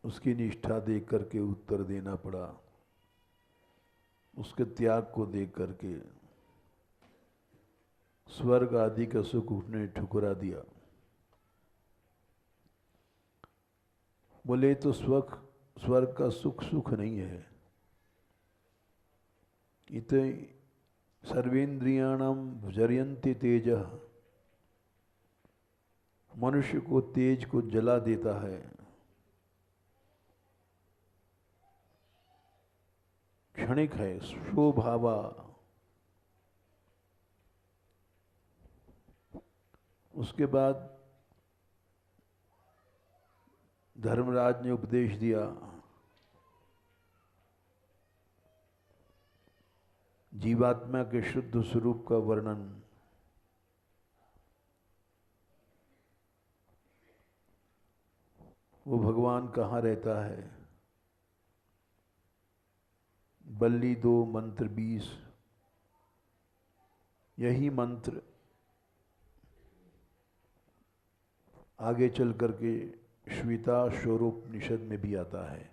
उसकी निष्ठा देख करके उत्तर देना पड़ा, उसके त्याग को देख करके स्वर्ग आदि का सुख उसने ठुकरा दिया। बोले तो स्वर्ग का सुख सुख नहीं है, इत सर्वेन्द्रियाणाम जरयन्ति तेज, मनुष्य को तेज को जला देता है, क्षणिक है, स्वभावा। उसके बाद धर्मराज ने उपदेश दिया, जीवात्मा के शुद्ध स्वरूप का वर्णन। वो भगवान कहाँ रहता है। बल्ली 2 मंत्र 20, यही मंत्र आगे चल करके श्वेता शोरोपनिषद में भी आता है।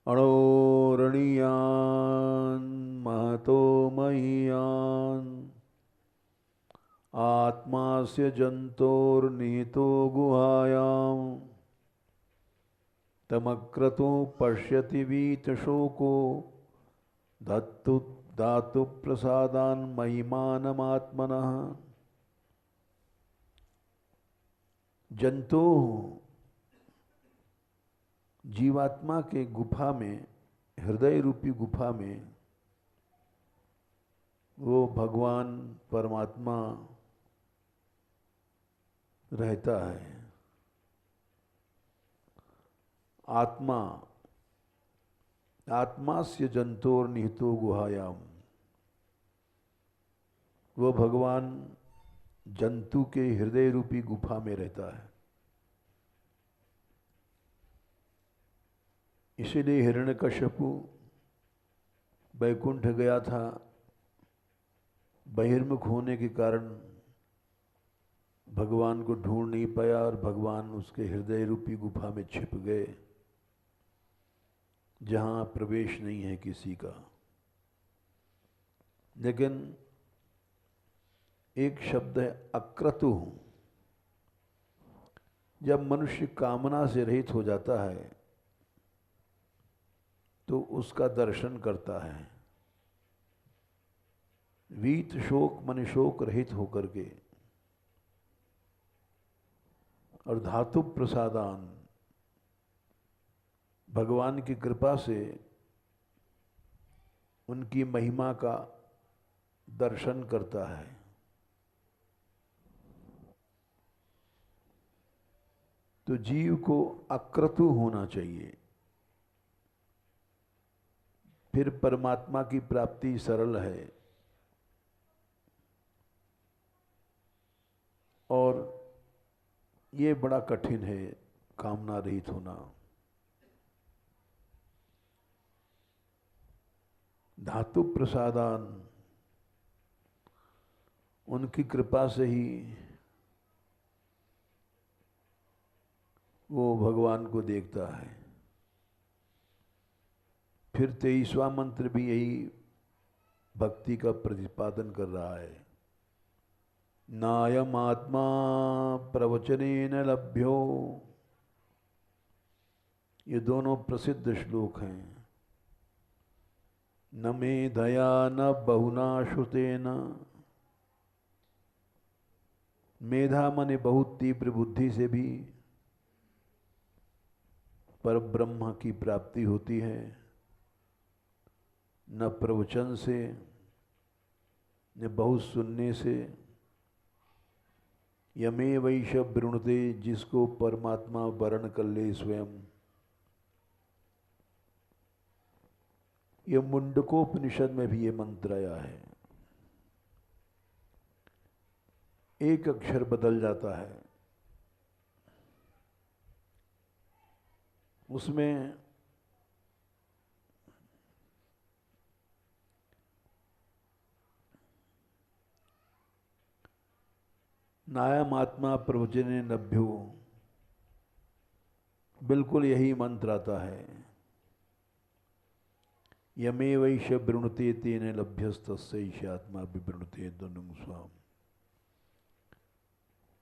अणोरणीयान महतो महीयान आत्मास्य जंतोर्निहितो गुहायां तमक्रतो पश्यति वीतशोको धत्तु धातु प्रसादान महिमानमात्मनः। जंतु जीवात्मा के गुफा में, हृदय रूपी गुफा में वो भगवान परमात्मा रहता है। आत्मा आत्मास्य जंतोर निहितो गुहायाम, वो भगवान जंतु के हृदय रूपी गुफा में रहता है। इसीलिए हिरण्यकश्यपु वैकुंठ गया था, बहिर्मुख होने के कारण भगवान को ढूंढ नहीं पाया और भगवान उसके हृदय रूपी गुफा में छिप गए, जहां प्रवेश नहीं है किसी का। लेकिन एक शब्द है अक्रतु। जब मनुष्य कामना से रहित हो जाता है तो उसका दर्शन करता है। वीत शोक मन शोक रहित होकर के, और धातु प्रसादान, भगवान की कृपा से उनकी महिमा का दर्शन करता है। तो जीव को अक्रतु होना चाहिए, फिर परमात्मा की प्राप्ति सरल है। और ये बड़ा कठिन है कामना रहित होना। धातु प्रसादान, उनकी कृपा से ही वो भगवान को देखता है। फिर 23वां मंत्र भी यही भक्ति का प्रतिपादन कर रहा है। नायम आत्मा प्रवचनेन लभ्यो, ये दोनों प्रसिद्ध श्लोक हैं। न मेधया न बहुना श्रुतेन, मेधा माने बहुत तीव्र बुद्धि से भी पर ब्रह्म की प्राप्ति होती है, न प्रवचन से, न बहुत सुनने से। यमे वैश वृणुते, जिसको परमात्मा वर्ण कर ले स्वयं। ये मुंडकोपनिषद में भी ये मंत्र आया है। एक अक्षर बदल जाता है उसमें, नायम आत्मा प्रवचने नभ्यो, बिल्कुल यही मंत्र आता है। यमे वैश वृणुते तेन लभ्यस्तस्यैष आत्मा विवृणुते द्वंद्वं स्वाम।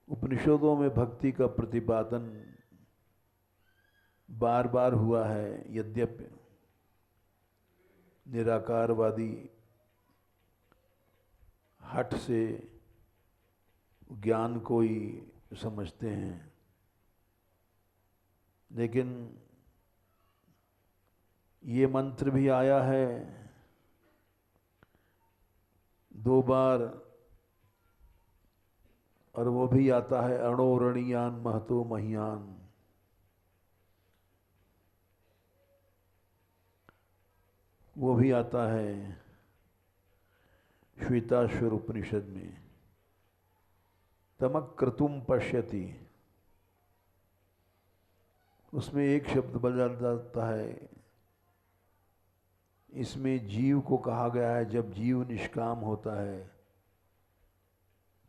उपनिषदों में भक्ति का प्रतिपादन बार बार हुआ है, यद्यपि निराकारवादी हठ से ज्ञान को ही समझते हैं, लेकिन ये मंत्र भी आया है 2 बार, और वो भी आता है अणोरणीयान महतो महियान। वो भी आता है श्वेताश्वर उपनिषद में, तमक क्रतुम पश्यति। उसमें एक शब्द बदल जाता है। इसमें जीव को कहा गया है, जब जीव निष्काम होता है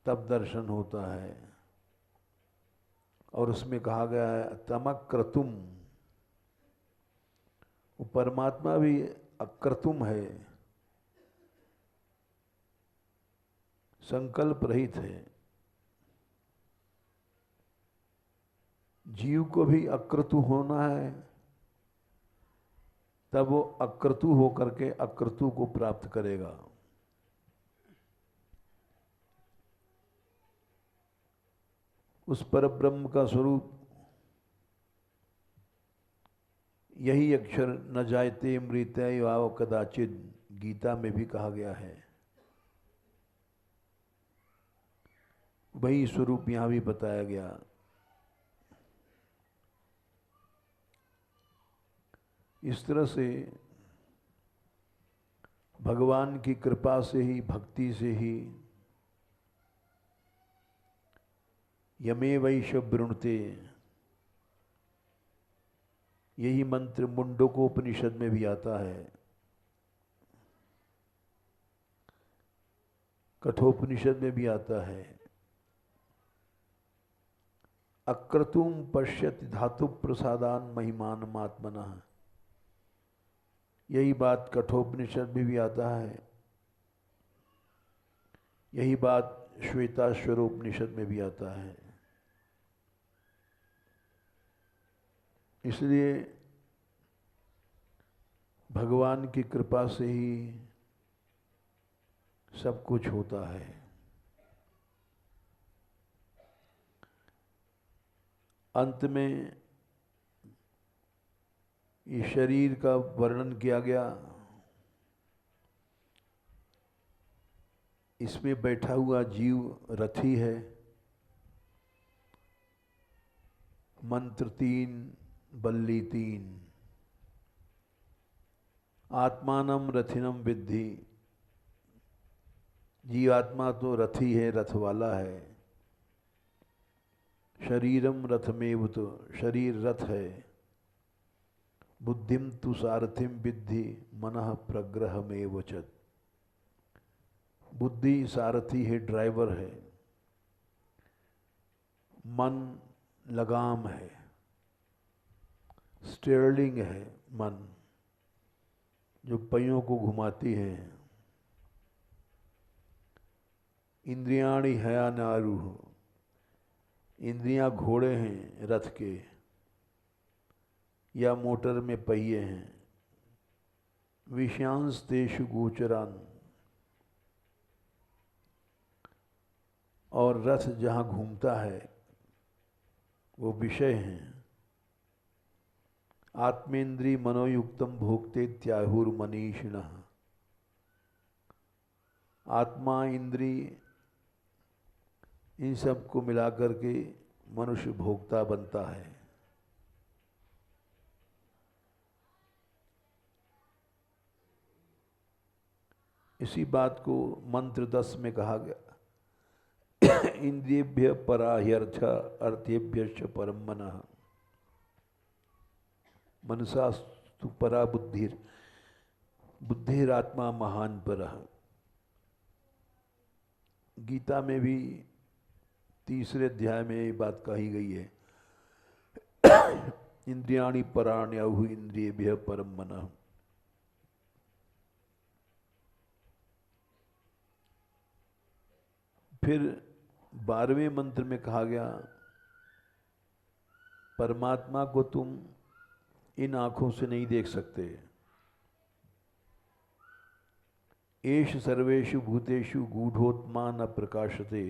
तब दर्शन होता है, और उसमें कहा गया है तमक क्रतुम। वो परमात्मा भी अक्रतुम है, संकल्प रहित है। जीव को भी अक्रतु होना है, तब वो अक्रतु होकर के अक्रतु को प्राप्त करेगा। उस परब्रह्म का स्वरूप यही अक्षर न जायते मृत्य वाव कदाचित, गीता में भी कहा गया है। वही स्वरूप यहां भी बताया गया। इस तरह से भगवान की कृपा से ही, भक्ति से ही यमे वैश वृणुते, यही मंत्र मुंडकोपनिषद में भी आता है, कठोपनिषद में भी आता है। अक्रतुम पश्यति धातु प्रसादान महिमान आत्मना, यही बात कठोपनिषद में भी आता है, यही बात श्वेताश्वर उपनिषद में भी आता है। इसलिए भगवान की कृपा से ही सब कुछ होता है। अंत में ये शरीर का वर्णन किया गया। इसमें बैठा हुआ जीव रथी है। मंत्र 3, बल्ली 3। आत्मानम रथिनम विद्धि, जीवात्मा तो रथी है, रथ वाला है। शरीरम रथमेव, तो शरीर रथ है। बुद्धिम तु सारथिम विद्धि मनः प्रग्रहमेव च, बुद्धि सारथी है, ड्राइवर है। मन लगाम है, स्टीयरिंग है। मन जो पहियों को घुमाती है। इंद्रियाणि हयानारुह, इंद्रियां घोड़े हैं रथ के, या मोटर में पहिए हैं। विषयांश तेषु गोचरान, और रथ जहाँ घूमता है वो विषय हैं। आत्मेन्द्रिय मनोयुक्तम भोक्ते त्याहुर मनीषिणः, आत्मा इंद्रिय इन सब को मिलाकर के मनुष्य भोक्ता बनता है। इसी बात को मंत्र 10 में कहा गया, इंद्रियभ्य परा ह्यर्थ अर्थेभ्यश्च परम मनः, मनसास्तु परा बुद्धिर, बुद्धिरात्मा महान परः। गीता में भी तीसरे अध्याय में ये बात कही गई है। इंद्रियाणि पराण्याहु इंद्रियेभ्यः परम मनः। फिर 12वें मंत्र में कहा गया, परमात्मा को तुम इन आंखों से नहीं देख सकते। एष सर्वेषु भूतेषु गूढ़ोत्मा न प्रकाशते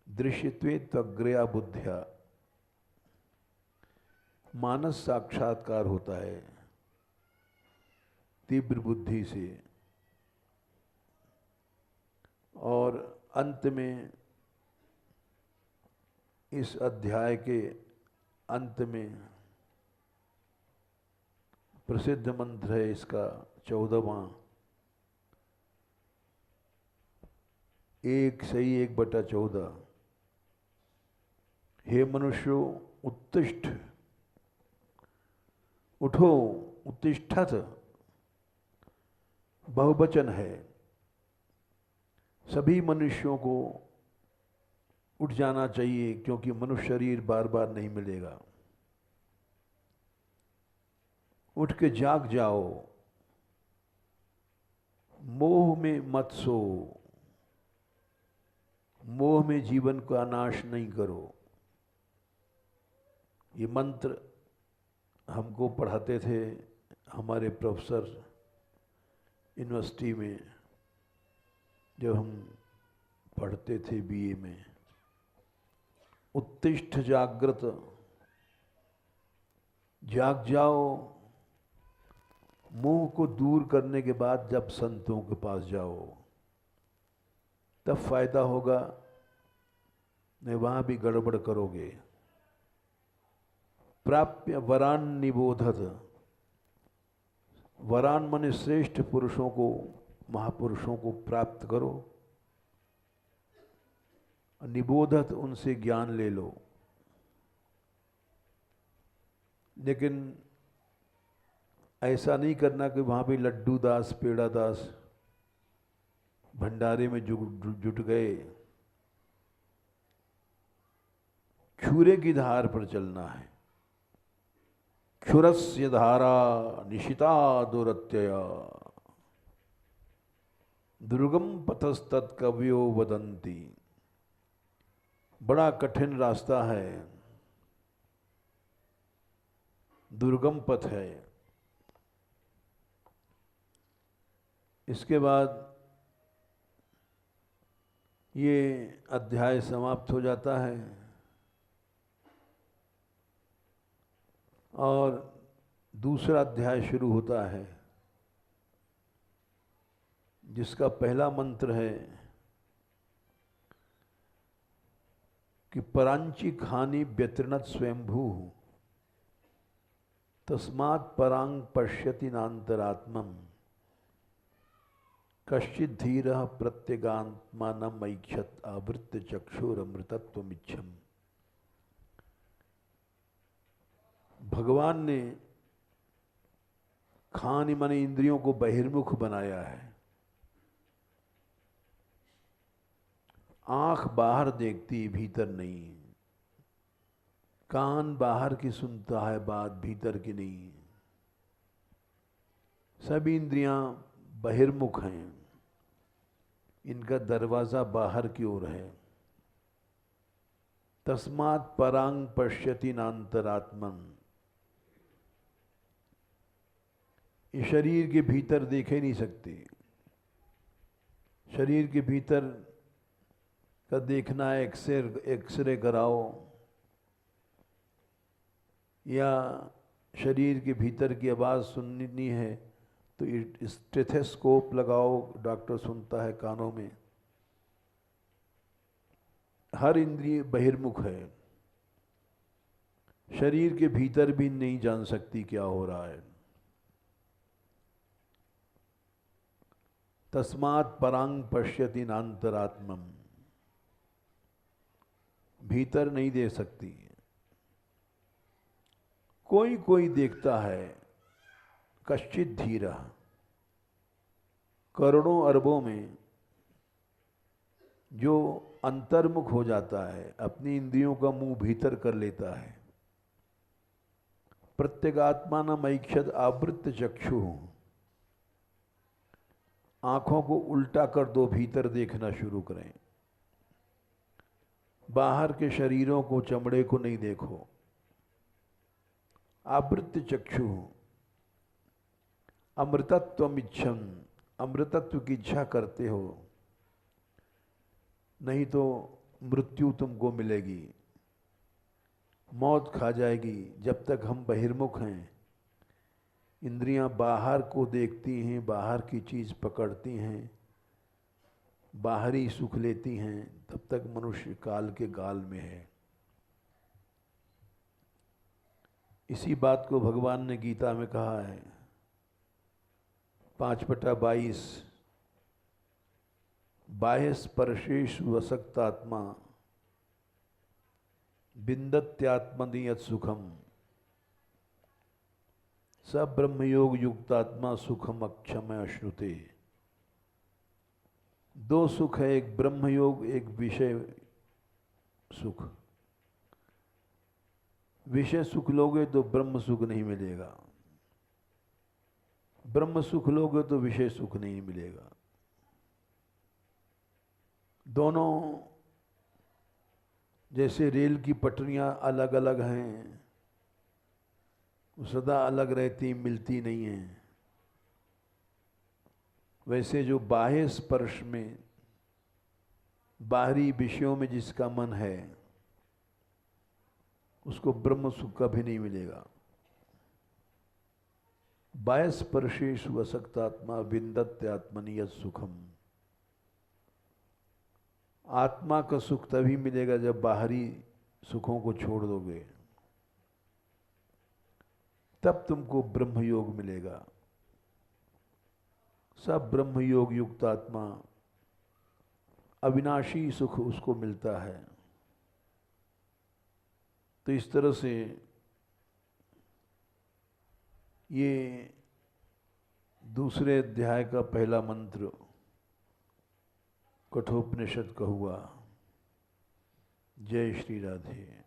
दृश्यत्वे त्वग्रया बुद्ध्या। मानस साक्षात्कार होता है तीव्र बुद्धि से। और अंत में इस अध्याय के अंत में प्रसिद्ध मंत्र है इसका 14वां, 1/14। हे मनुष्यो उत्तिष्ठ, उठो, उत्तिष्ठत बहुवचन है। सभी मनुष्यों को उठ जाना चाहिए, क्योंकि मनुष्य शरीर बार बार नहीं मिलेगा। उठ के जाग जाओ, मोह में मत सो, मोह में जीवन का नाश नहीं करो। ये मंत्र हमको पढ़ाते थे हमारे प्रोफेसर यूनिवर्सिटी में, जब हम पढ़ते थे बीए में। उत्तिष्ठ जागृत, जाग जाओ। मोह को दूर करने के बाद जब संतों के पास जाओ तब फायदा होगा, नहीं वहां भी गड़बड़ करोगे। प्राप्य वरान निबोधत, वरान माने श्रेष्ठ पुरुषों को, महापुरुषों को प्राप्त करो। निबोधत, उनसे ज्ञान ले लो। लेकिन ऐसा नहीं करना कि वहां भी लड्डू दास, पेड़ा दास भंडारे में जुट गए। क्षुरे की धार पर चलना है। क्षुरस्य धारा निशिता दुरत्यया, दुर्गम पथस्तत्कवयो वदन्ति। बड़ा कठिन रास्ता है, दुर्गम पथ है। इसके बाद ये अध्याय समाप्त हो जाता है और दूसरा अध्याय शुरू होता है, जिसका पहला मंत्र है कि परांची खानी व्यतृणत स्वयंभू तस्मात् परांग पश्यति नान्तरात्मम् कश्चित् धीरः प्रत्यगात्मानम् ऐक्षत आवृत्य चक्षुरमृतत्वमिच्छम्। भगवान ने खान माने इंद्रियों को बहिर्मुख बनाया है। आंख बाहर देखती, भीतर नहीं। कान बाहर की सुनता है बात, भीतर की नहीं। सभी इंद्रियां बहिर्मुख हैं, इनका दरवाजा बाहर की ओर है। तस्मात् परांग पश्यति नान्तरात्मन्, ये शरीर के भीतर देखे नहीं सकते। शरीर के भीतर का देखना है, एक्सरे कराओ, या शरीर के भीतर की आवाज़ सुननी है तो स्टेथोस्कोप लगाओ, डॉक्टर सुनता है कानों में। हर इंद्रिय बहिर्मुख है, शरीर के भीतर भी नहीं जान सकती क्या हो रहा है। तस्मात् परांग पश्यति नान्तरात्मम्, भीतर नहीं देख सकती। कोई कोई देखता है, कश्चित् धीरः, करोड़ों अरबों में जो अंतर्मुख हो जाता है, अपनी इंद्रियों का मुंह भीतर कर लेता है। प्रत्यगात्मानम ऐक्षत आवृत्त चक्षु, आंखों को उल्टा कर दो, भीतर देखना शुरू करें। बाहर के शरीरों को, चमड़े को नहीं देखो। आवृत्त चक्षु, अमृतत्वम इच्छन, अमृतत्व की इच्छा करते हो, नहीं तो मृत्यु तुमको मिलेगी, मौत खा जाएगी। जब तक हम बहिर्मुख हैं, इंद्रियां बाहर को देखती हैं, बाहर की चीज़ पकड़ती हैं, बाहरी सुख लेती हैं, तब तक मनुष्य काल के गाल में है। इसी बात को भगवान ने गीता में कहा है 5/22, बाह्य स्पर्शेषु वसक्तात्मा विन्दत्यात्मनियत सुखम, स ब्रह्मयोग युक्तात्मा सुखम अक्षम अश्नुते। दो सुख है, एक ब्रह्मयोग, एक विषय सुख। विषय सुख लोगे तो ब्रह्म सुख नहीं मिलेगा, ब्रह्म सुख लोगे तो विषय सुख नहीं मिलेगा। दोनों जैसे रेल की पटरियां अलग अलग हैं, सदा अलग रहती, मिलती नहीं हैं, वैसे जो बाह्य स्पर्श में, बाहरी विषयों में जिसका मन है, उसको ब्रह्म सुख कभी नहीं मिलेगा। बाह्य स्पर्शेषु वसक्तात्मा विन्दत्यात्मनियत सुखम। आत्मा का सुख तभी मिलेगा जब बाहरी सुखों को छोड़ दोगे, तब तुमको ब्रह्म योग मिलेगा। सब ब्रह्म योग युक्त आत्मा, अविनाशी सुख उसको मिलता है। तो इस तरह से ये दूसरे अध्याय का पहला मंत्र कठोपनिषद का हुआ। जय श्री राधे।